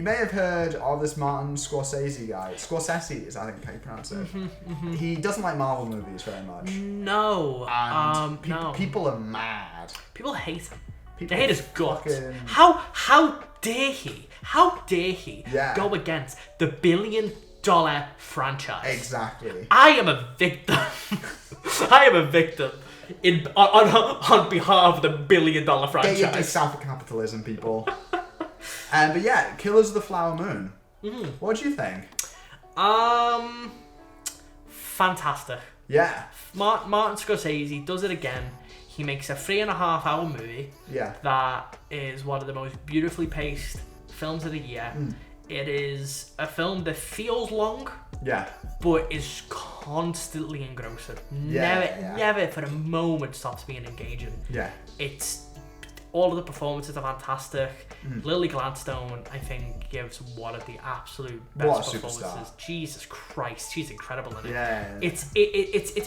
you may have heard of this Martin Scorsese guy. Scorsese is, I think, how you pronounce it. He doesn't like Marvel movies very much. No. And no. people are mad. People hate him. People They hate his guts. fucking- How dare he? How dare he Yeah. go against the $1 billion franchise? Exactly. I am a victim. I am a victim on behalf of the $1 billion franchise. Get your dicks out of capitalism, people. But yeah, Killers of the Flower Moon. What do you think? Fantastic. Yeah. Martin Scorsese does it again. He makes a 3.5-hour movie Yeah. that is one of the most beautifully paced films of the year. It is a film that feels long, Yeah. but is constantly engrossing. Yeah. Never for a moment stops being engaging. Yeah. It's all of the performances are fantastic. Lily Gladstone, I think, gives one of the absolute best What a performances. superstar. Jesus Christ, she's incredible in it. Yeah. It's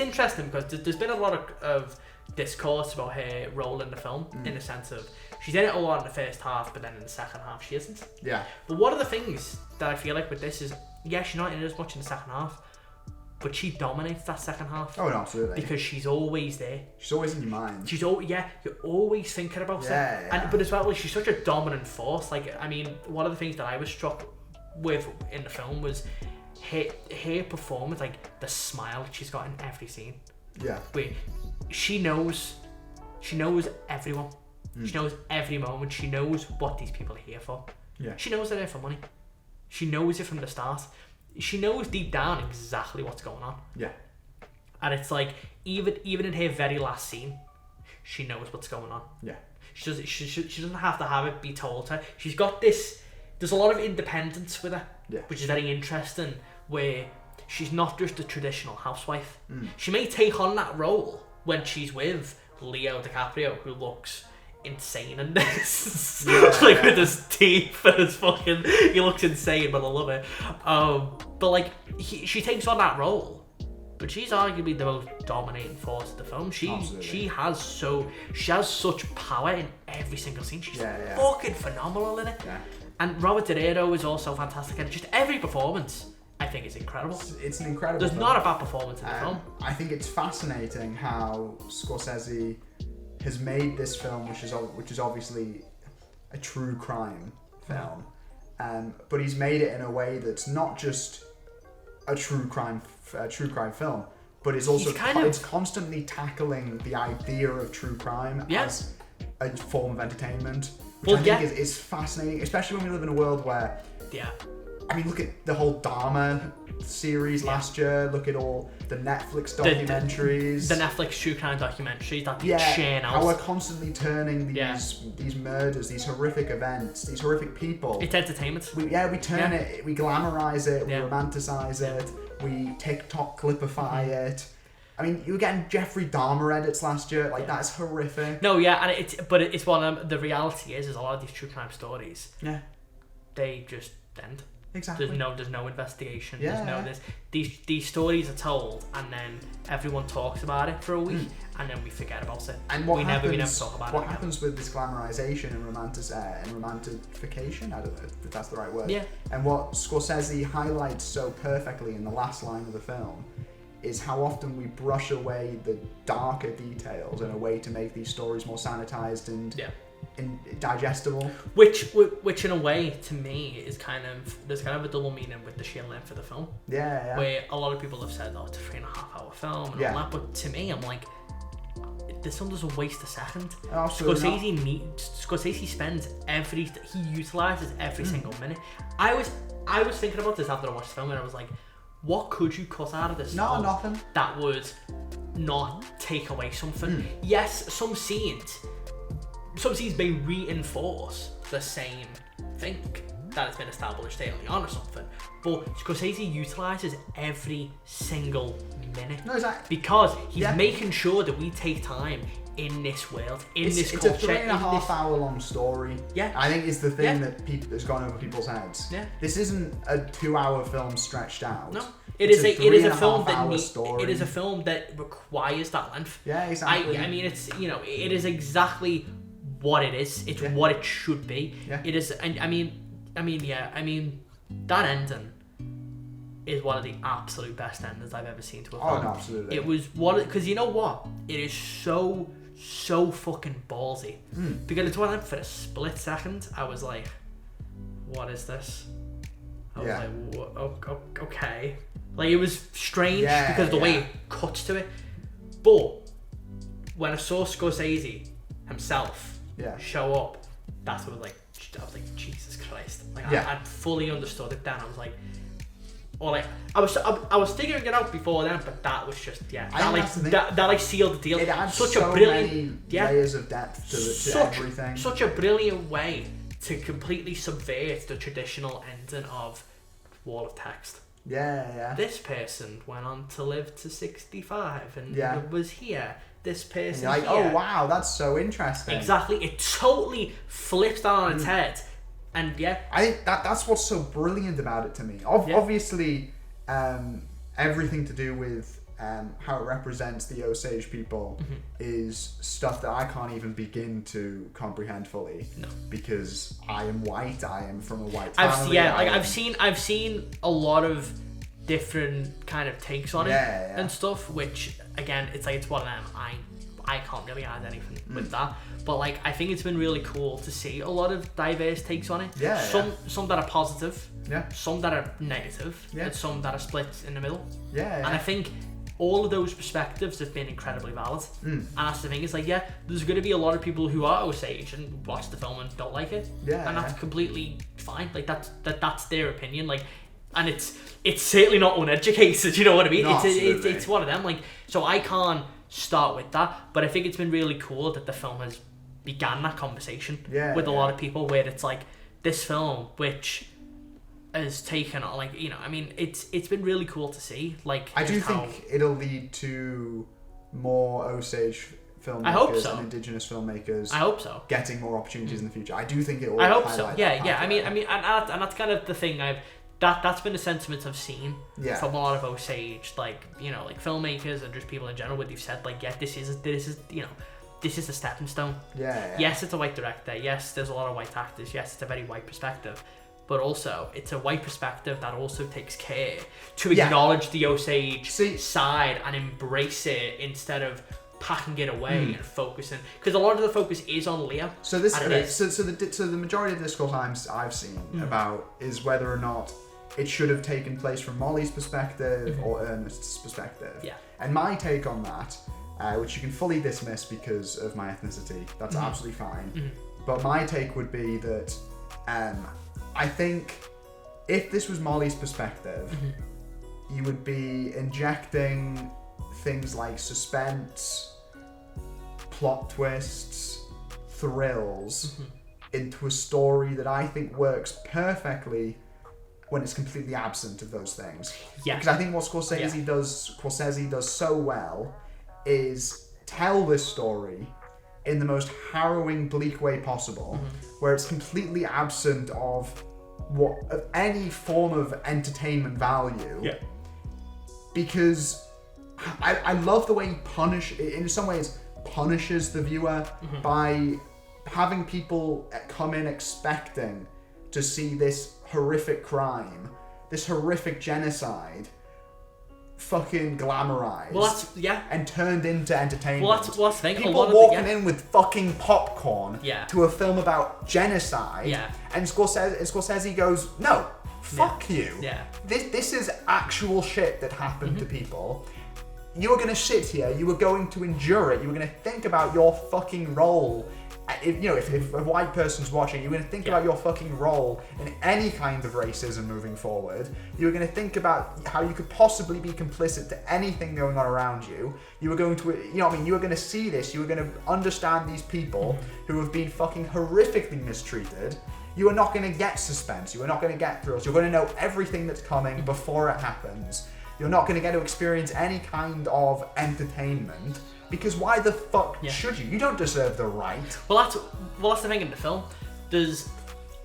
interesting because there's been a lot of discourse about her role in the film, in the sense of she's in it a lot in the first half, but then in the second half she isn't. Yeah. But one of the things that I feel like with this is, yeah, she's not in it as much in the second half, but she dominates that second half. Oh, no, absolutely. Because she's always there. She's always in your mind. You're always thinking about Yeah, her. But as well, like, she's such a dominant force. Like, I mean, one of the things that I was struck with in the film was her performance, like the smile that she's got in every scene. Yeah. Where she knows everyone. She knows every moment. She knows what these people are here for. Yeah. She knows they're there for money. She knows it from the start. She knows deep down exactly what's going on. Yeah. And it's like, even in her very last scene, she knows what's going on. Yeah. She doesn't have to have it be told to her. She's got this. There's a lot of independence with her, Yeah. which is very interesting. Where she's not just a traditional housewife. She may take on that role when she's with Leo DiCaprio, who looks insane in this. With his teeth and his fucking, he looks insane, but I love it. But like, she takes on that role, but she's arguably the most dominating force of the film. She has such power in every single scene. She's fucking phenomenal in it. Yeah. And Robert De Niro is also fantastic, and just every performance I think is incredible. It's an incredible There's film. not a bad performance in the film. I think it's fascinating how Scorsese has made this film, which is obviously a true crime film, but he's made it in a way that's not just a true crime film, but it's also it's constantly tackling the idea of true crime as a form of entertainment, which I think is fascinating, especially when we live in a world where I mean, look at the whole Dharma series last year. Look at all the Netflix documentaries. The Netflix true crime documentaries that they churn out. How we're constantly turning these murders, these horrific events, these horrific people. It's entertainment. We turn it, we glamorize it, we romanticize it, we TikTok clipify it. I mean, you were getting Jeffrey Dahmer edits last year. Like, that's horrific. No, yeah, and it's one of them. The reality is a lot of these true crime stories. Yeah. They just end. Exactly. There's no investigation. Yeah. There's no these stories are told, and then everyone talks about it for a week, and then we forget about it. And we never talk about it. What happens with this glamorization and romantification? I don't know if that's the right word. Yeah. And what Scorsese highlights so perfectly in the last line of the film is how often we brush away the darker details in a way to make these stories more sanitized and digestible. Which in a way, to me, is there's kind of a double meaning with the sheer length of the film. Yeah. Where a lot of people have said, it's a 3.5-hour film and all that, but to me, I'm like, this film doesn't waste a second. Scorsese spends he utilizes every single minute. I was thinking about this after I watched the film, and I was like, what could you cut out of this film nothing that would not take away something? Yes, some scenes may reinforce the same thing that has been established early on or something, but Scorsese utilises every single minute. No, exactly. Because he's making sure that we take time in this world, this culture. It's a 3.5-hour long story. Yeah. I think it's the thing that's gone over people's heads. Yeah. This isn't a 2-hour film stretched out. No. It is a film that requires that length. Yeah, exactly. I mean, it's, it is exactly what it is. It's what it should be. Yeah. It is, and I mean, I mean, that ending is one of the absolute best endings I've ever seen to a film. Oh, no, absolutely. It was because you know what? It is so fucking ballsy. Because it's one of them, for a split second, I was like, what is this? I was like, okay. Like, it was strange because of the way it cuts to it. But when I saw Scorsese himself show up, that's what I was like, Jesus Christ. Like, I fully understood it then. I was like, or like, I was figuring it out before then, but that was just, that sealed the deal. It adds such so a brilliant many layers of depth to everything. Such a brilliant way to completely subvert the traditional ending of Wall of Text. Yeah. This person went on to live to 65 and was here. This person you're like, here. oh wow, that's so interesting. Exactly. It totally flips that on its head. And I think that's what's so brilliant about it to me. Obviously, everything to do with how it represents the Osage people is stuff that I can't even begin to comprehend fully. No. Because I am white. I am from a white family. I've seen a lot of different kind of takes on it and stuff. Which again, it's one of them. I can't really add anything with that. But like, I think it's been really cool to see a lot of diverse takes on it. Some that are positive. Some that are negative. And some that are split in the middle. And I think all of those perspectives have been incredibly valid. And that's the thing, is like, there's going to be a lot of people who are Osage and watch the film and don't like it. And that's completely fine. Like, that's their opinion. Like, and it's certainly not uneducated, you know what I mean? No, it's one of them. Like, so I can't start with that, but I think it's been really cool that the film has began that conversation with a lot of people, where it's like, this film, which has taken, like, you know, I mean, it's been really cool to see. Like, I do think it'll lead to more Osage filmmakers, I hope so. and Indigenous filmmakers. I hope so. Getting more opportunities in the future. I do think it will. I hope so. Yeah. I mean, and that's kind of the thing. That's been the sentiment I've seen from a lot of Osage, like, you know, like filmmakers and just people in general, where they've said like, this is you know, this is a stepping stone. Yes, it's a white director. Yes, there's a lot of white actors. Yes, it's a very white perspective. But also, it's a white perspective that also takes care to acknowledge the Osage side and embrace it, instead of packing it away and focusing. Because a lot of the focus is on Leo. So this, so the majority of the discourse I've seen about is whether or not it should have taken place from Molly's perspective or Ernest's perspective. And my take on that, which you can fully dismiss because of my ethnicity, that's absolutely fine. But my take would be that I think if this was Molly's perspective, you would be injecting things like suspense, plot twists, thrills into a story that I think works perfectly when it's completely absent of those things. Because I think what Scorsese does so well is tell this story in the most harrowing, bleak way possible, where it's completely absent of any form of entertainment value. Because I love the way he in some ways punishes the viewer by having people come in expecting to see this horrific crime, this horrific genocide, fucking glamorized and turned into entertainment. Well, that's the thing. People walking in with fucking popcorn to a film about genocide, and Scorsese goes, no, fuck you. This is actual shit that happened to people. You were going to sit here, you were going to endure it, you were going to think about your fucking role. If a white person's watching, you're going to think about your fucking role in any kind of racism moving forward. You're going to think about how you could possibly be complicit to anything going on around you. You were going to, you were going to see this. You were going to understand these people who have been fucking horrifically mistreated. You are not going to get suspense. You are not going to get thrills. You're going to know everything that's coming before it happens. You're not going to get to experience any kind of entertainment. Because why the fuck should you? You don't deserve the right. Well, that's the thing in the film. There's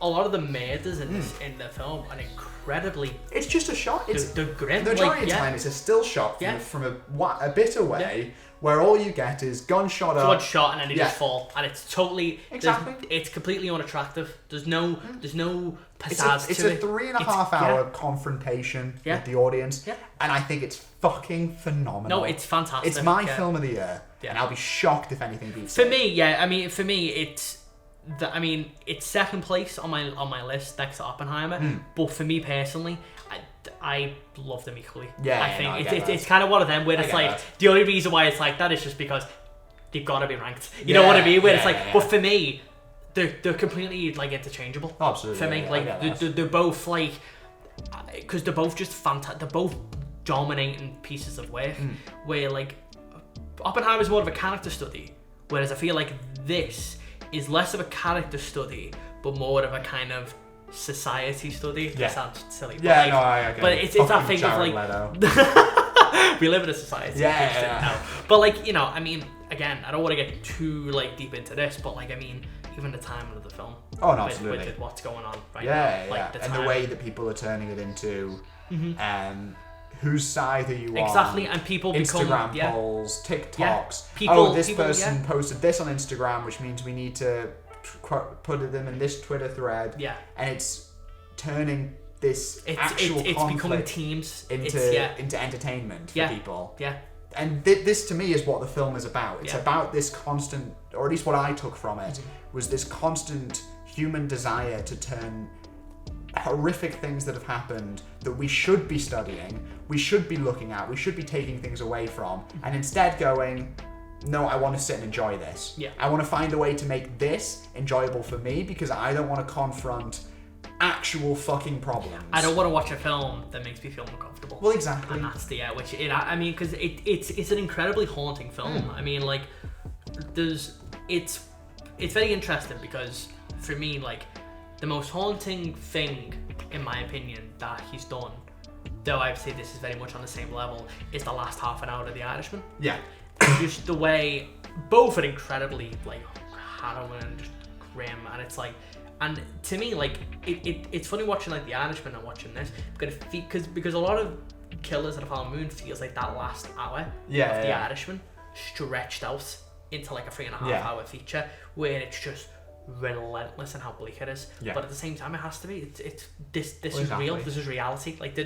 a lot of the murders in the film are incredibly. It's just a shot. They're grim. The majority of the time, it's a still shot from a bit away, where all you get is gunshot up. One shot and then they just fall, and it's totally it's completely unattractive. There's no pizzazz it's to a it. 3.5 hour confrontation with the audience, and I think it's fucking phenomenal. No, it's fantastic. It's my film of the year, and I'll be shocked if anything beats it. For me, it's second place on my list next to Oppenheimer. But for me personally, I love them equally. Yeah, I think it's kind of one of them where it's like the only reason why it's like that is just because they've got to be ranked. You know what I mean? Where it's like, but for me, they're completely like interchangeable. Oh, absolutely. For me, like they're both like, because they're both just fantastic. They're both dominating pieces of work. Where like Oppenheimer's more of a character study, whereas I feel like this is less of a character study, but more of a kind of society study. That sounds silly. But I get it. It's that thing of like we live in a society. But like, you know, I mean, again, I don't want to get too like deep into this, but like, I mean, even the timing of the film. Oh no, absolutely. With what's going on right now. Like, and the way that people are turning it into, whose side are you on? Exactly, and people Instagram become polls, TikToks. People, this person posted this on Instagram, which means we need to put them in this Twitter thread. Yeah, and it's turning this actual it's becoming conflict teams into entertainment for people. Yeah. And this to me is what the film is about. It's about this constant, or at least what I took from it, was this constant human desire to turn horrific things that have happened that we should be studying, we should be looking at, we should be taking things away from, and instead going, no, I want to sit and enjoy this. Yeah. I want to find a way to make this enjoyable for me because I don't want to confront actual fucking problems. I don't want to watch a film that makes me feel uncomfortable. Well, exactly. And that's I mean, because it's an incredibly haunting film. I mean, like, it's very interesting because for me, like, the most haunting thing, in my opinion, that he's done, though I would say this is very much on the same level, is the last half an hour of The Irishman. Yeah. Just the way both are incredibly like harrowing and just grim, and it's like. And to me, like, it's funny watching like The Irishman and watching this because a lot of Killers of the Flower Moon feels like that last hour of The Irishman stretched out into like a 3.5 hour feature where it's just relentless in how bleak it is. Yeah. But at the same time, it has to be. This is real. This is reality. Like the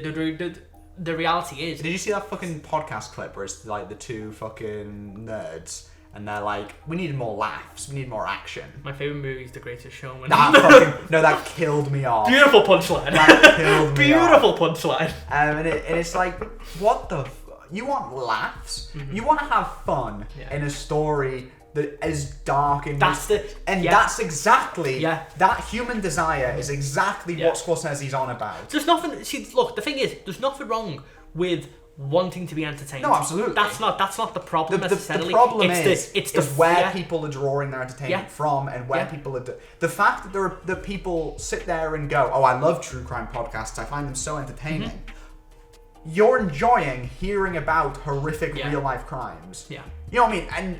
reality is. Did you see that fucking podcast clip where it's like the two fucking nerds? And they're like, we need more laughs, we need more action. My favourite movie is The Greatest Showman. That killed me off. Beautiful punchline. That killed me Beautiful off. punchline. And it's like, what the you want laughs? Mm-hmm. You want to have fun in a story that is dark and that's exactly that human desire is exactly what Scorsese's on about. There's nothing. See, look, the thing is, there's nothing wrong with wanting to be entertained. No, absolutely. That's not the problem necessarily. The problem is where people are drawing their entertainment from, and where people are. The fact that the people sit there and go, "Oh, I love true crime podcasts. I find them so entertaining." Mm-hmm. You're enjoying hearing about horrific real life crimes. Yeah, you know what I mean. And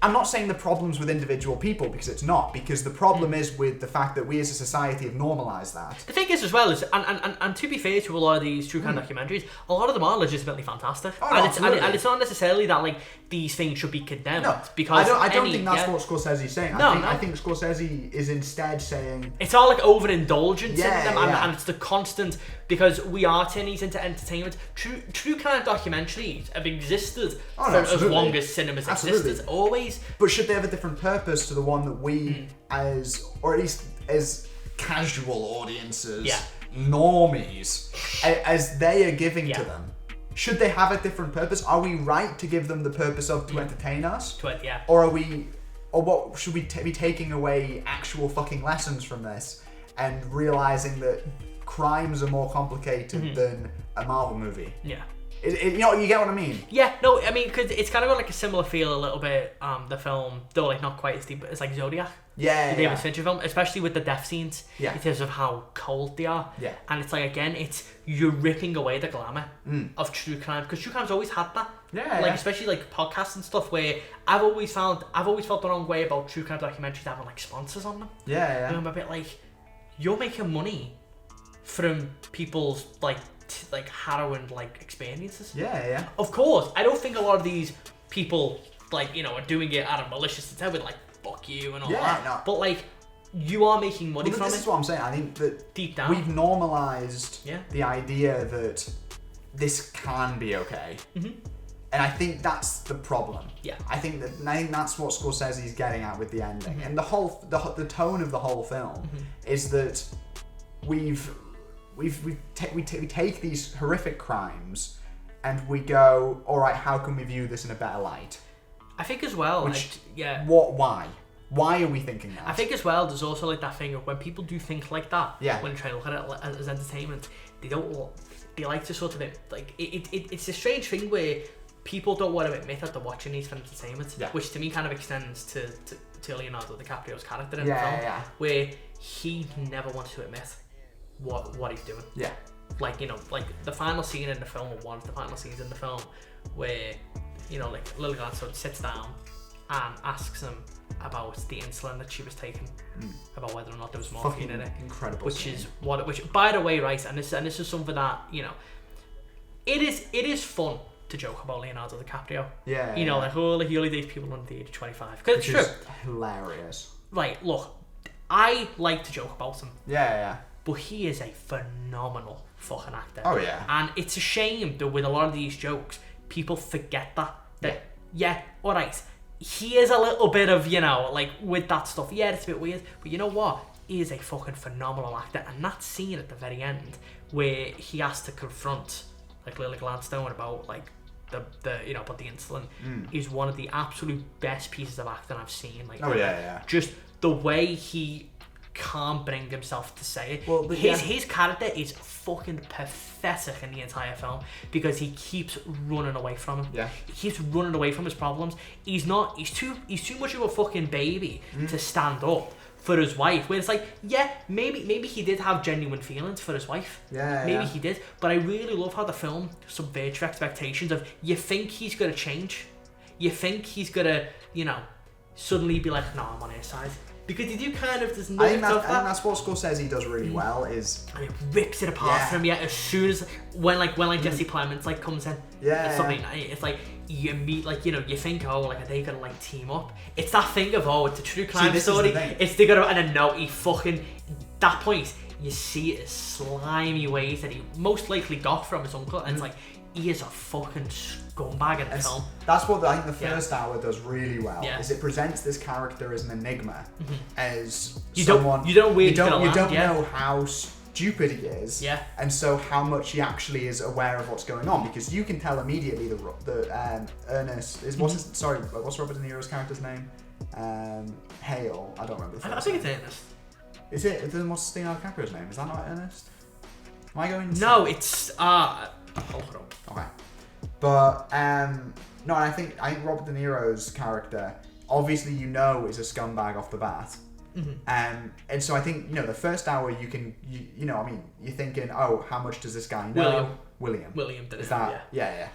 I'm not saying the problem's with individual people, because it's not, because the problem is with the fact that we as a society have normalised that. The thing is as well is, and to be fair to a lot of these true crime documentaries, a lot of them are legitimately fantastic. Oh, no, and it's not necessarily that like these things should be condemned. No, because I don't think that's what Scorsese's saying. I think Scorsese is instead saying it's all like overindulgence in them, and it's the constant, because we are turning these into entertainment. True crime documentaries have existed for as long as cinemas existed, always. But should they have a different purpose to the one that we, or at least as casual audiences, normies, as they are giving to them? Should they have a different purpose? Are we right to give them the purpose of to entertain us? Or are we, or what should we be taking away actual fucking lessons from this and realizing that crimes are more complicated than a Marvel movie? Yeah. You know, you get what I mean? Yeah, no, I mean, because it's kind of got like a similar feel a little bit, the film, though like not quite as deep, but it's like Zodiac. Yeah, the David Fincher film, especially with the death scenes, in terms of how cold they are. Yeah. And it's like, again, you're ripping away the glamour of true crime, because true crime's always had that. Yeah. Like, especially like podcasts and stuff, where I've always felt the wrong way about true crime documentaries having like sponsors on them. Yeah. And I'm a bit like, you're making money from people's like harrowing like experiences. Yeah. Of course, I don't think a lot of these people like, you know, are doing it out of malicious intent with like fuck you and all that. No. But like, you are making money from this it. is what I'm saying. I think that Deep down, we've normalized Yeah. the idea that this can be okay. And I think that's the problem. Yeah. I think that's what Scorsese is getting at with the ending, and the tone of the whole film is that we take these horrific crimes, and we go, all right, how can we view this in a better light? I think as well. Why are we thinking that? I think as well, there's also like that thing of when people do think like that. Yeah. When they try to look at it as entertainment, they like to sort of it's a strange thing where people don't want to admit that they're watching these for entertainment, which to me kind of extends to Leonardo DiCaprio's character in the film, where he never wants to admit what he's doing. Yeah. Like, you know, like the final scene in the film, or one of the final scenes in the film, where, you know, like Lily Gladstone sits down and asks him about the insulin that she was taking, about whether or not there was morphine in it. Incredible. Which by the way, right, and this is something that, you know, it is fun to joke about Leonardo DiCaprio. Yeah. You know, like, oh, like he only dates people under the age of 25. Because it's true. Hilarious. Right, look, I like to joke about him. Yeah. But he is a phenomenal fucking actor. Oh yeah. And it's a shame that with a lot of these jokes, people forget that alright, he is a little bit of, you know, like with that stuff, it's a bit weird, but you know what? He is a fucking phenomenal actor, and that scene at the very end where he has to confront like Lily Gladstone about like the you know, about the insulin is one of the absolute best pieces of acting I've seen. Like, just the way he can't bring himself to say it. Well, his character is fucking pathetic in the entire film because he keeps running away from him. Yeah. He keeps running away from his problems. He's too much of a fucking baby to stand up for his wife. Where it's like, maybe he did have genuine feelings for his wife. Maybe he did. But I really love how the film subverts your expectations of, you think he's gonna change. You think he's gonna, you know, suddenly be like, no, I'm on his side. Because you do kind of just I think that's what Scorsese does really well, is and it rips it apart from you as soon as when Jesse Plemons like comes in. It's something. It's like you meet, like, you know, you think, oh, like, are they gonna like team up? It's that thing of, oh, it's a true crime story. It's they gonna, and then no, he fucking, that point you see it as slimy ways that he most likely got from his uncle, and it's like, he is a fucking scumbag in the film. That's what I think the first hour does really well. Yeah. Is it presents this character as an enigma, as you someone you don't know how stupid he is, and so how much he actually is aware of what's going on, because you can tell immediately the Ernest is what's Robert De Niro's character's name? Hale. I don't remember the first I think name. it's Ernest. Is it? Then what's Leonardo DiCaprio's name? Is that not Ernest? Am I going? No, it's hold on. Okay. But no, I think Robert De Niro's character, obviously, you know, is a scumbag off the bat. And so I think, you know, the first hour you know, I mean, you're thinking, oh, how much does this guy know? William did is that? Yeah.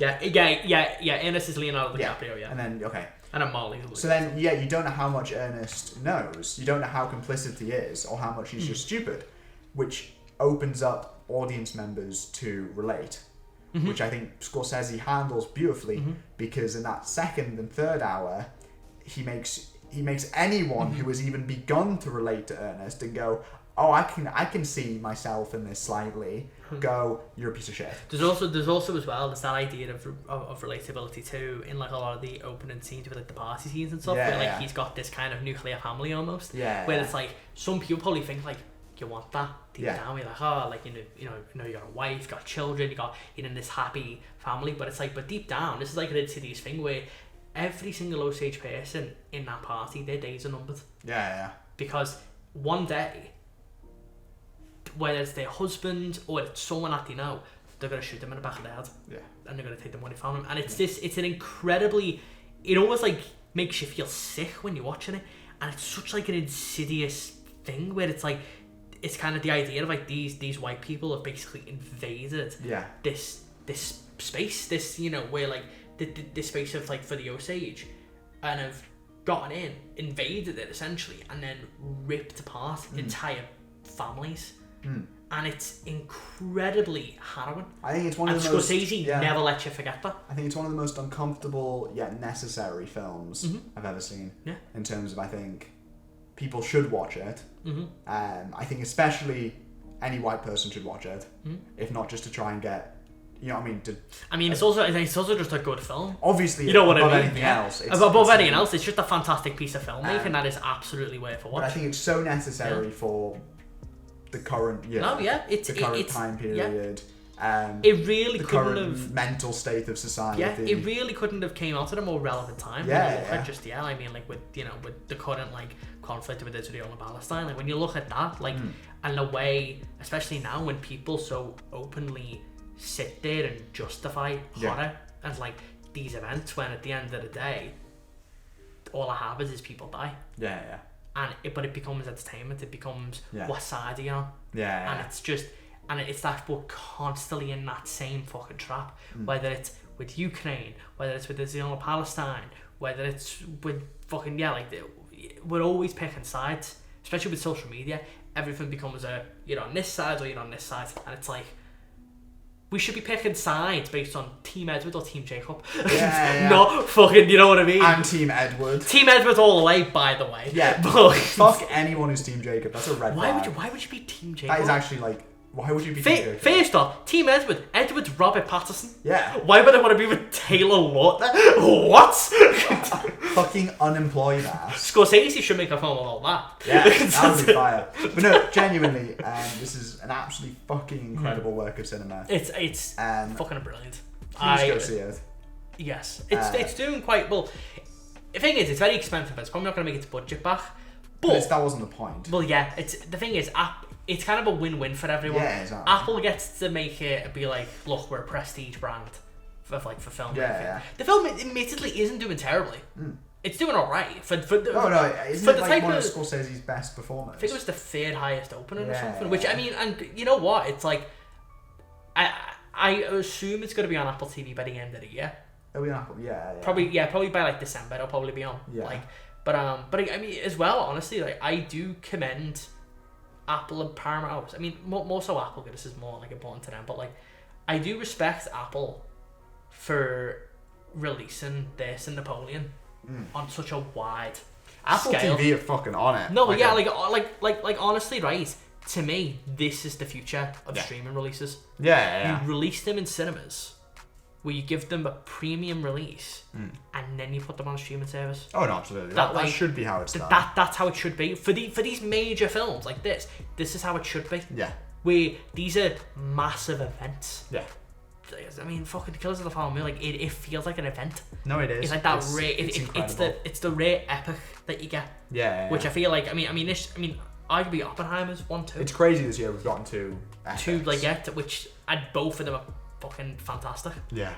Ernest is Leonardo DiCaprio. And then and I'm Molly. So then, you don't know how much Ernest knows. You don't know how complicit he is, or how much he's just stupid, which opens up audience members to relate. Which I think Scorsese handles beautifully, because in that second and third hour, he makes anyone who has even begun to relate to Ernest and go, oh, I can see myself in this slightly, go, you're a piece of shit. There's also as well, there's that idea of relatability too, in like a lot of the opening scenes with like the party scenes and stuff, where like he's got this kind of nuclear family almost, where it's like, some people probably think like, you want that deep down, you're like, oh, like, you know, you got a wife, you got children, you're in this happy family, but it's like, but deep down, this is like an Insidious thing where every single Osage person in that party, their days are numbered. Because one day, whether it's their husband or it's someone that they know, they're gonna shoot them in the back of the head. And they're gonna take the money from them. And it's an incredibly, it almost like makes you feel sick when you're watching it, and it's such like an insidious thing where it's like, it's kind of the idea of like these white people have basically invaded this space, this, you know, where like this space of like for the Osage, and have gotten in, invaded it essentially, and then ripped apart entire families. And it's incredibly harrowing. I think it's one of the most... Scorsese never lets you forget that. I think it's one of the most uncomfortable yet necessary films I've ever seen. In terms of, I think, people should watch it. Mm-hmm. I think especially any white person should watch it, if not just to try and get, you know what I mean? It's also just a good film. Obviously, you know what above I mean? anything else. Above anything else, it's just a fantastic piece of filmmaking that is absolutely worth a watch. But I think it's so necessary for the current year. No, yeah, it's the current it's, time period. It really the couldn't current have mental state of society. Yeah, it really couldn't have came out at a more relevant time. Yeah, when you look yeah. at just I mean, like with the current like conflict with Israel and Palestine. Like when you look at that, like and the way, especially now when people so openly sit there and justify horror and like these events, when at the end of the day, all it happens is people die. Yeah, yeah. But it becomes entertainment. It becomes what side are you on? Yeah, And it's just. And it's that we're constantly in that same fucking trap. Whether it's with Ukraine, whether it's with Israel and Palestine, whether it's with fucking we're always picking sides. Especially with social media, everything becomes you're on this side or you're on this side, and it's like we should be picking sides based on Team Edward or Team Jacob. Yeah. Not fucking, you know what I mean? And Team Edward. Team Edward all the way, by the way. Yeah. But Fuck anyone who's Team Jacob. That's a red flag. why would you be Team Jacob? That is actually like. Why would you be Team Jacob? First off, Team Edward. Edward's Robert Pattinson. Yeah. Why would I want to be with Taylor Lautner? What? Fucking unemployed ass. Scorsese should make a film about that. Yeah, that would be fire. But no, genuinely, this is an absolutely fucking incredible work of cinema. It's fucking brilliant. Please go see it. Yes, it's doing quite well. The thing is, it's very expensive. It's probably not going to make its budget back. But that wasn't the point. Well, yeah. The thing is, it's kind of a win-win for everyone. Yeah, exactly. Apple gets to make it be like, look, we're a prestige brand for filmmaking. Yeah. The film admittedly isn't doing terribly. It's doing alright for the. Isn't for it the like type one of of Scorsese's best performers? I think it was the third highest opening or something. Yeah. Which I mean, and you know what? It's like, I assume it's going to be on Apple TV by the end of the year. It'll be on Apple. Yeah. Probably by like December. It'll probably be on. Yeah. But I mean, as well, honestly, like I do commend Apple and Paramount. I mean, more so Apple, because this is more like important to them. But like, I do respect Apple for releasing this and Napoleon on such a wide Apple scale. TV are fucking on it. No, like honestly, right? To me, this is the future of streaming releases. Yeah. You release them in cinemas, where you give them a premium release, and then you put them on a streaming service. Oh no, absolutely. That That should be how it's done. That's how it should be for these major films like this. This is how it should be. Yeah. Where these are massive events. Yeah. I mean, fucking Killers of the Flower Moon, like it feels like an event. No, it is. It's like that rare. Incredible. It's the rare epic that you get. Yeah. Which I feel like. I mean, arguably Oppenheimer's 1, 2. It's crazy this year we've gotten two. Two, like, which both of them are fucking fantastic. Yeah.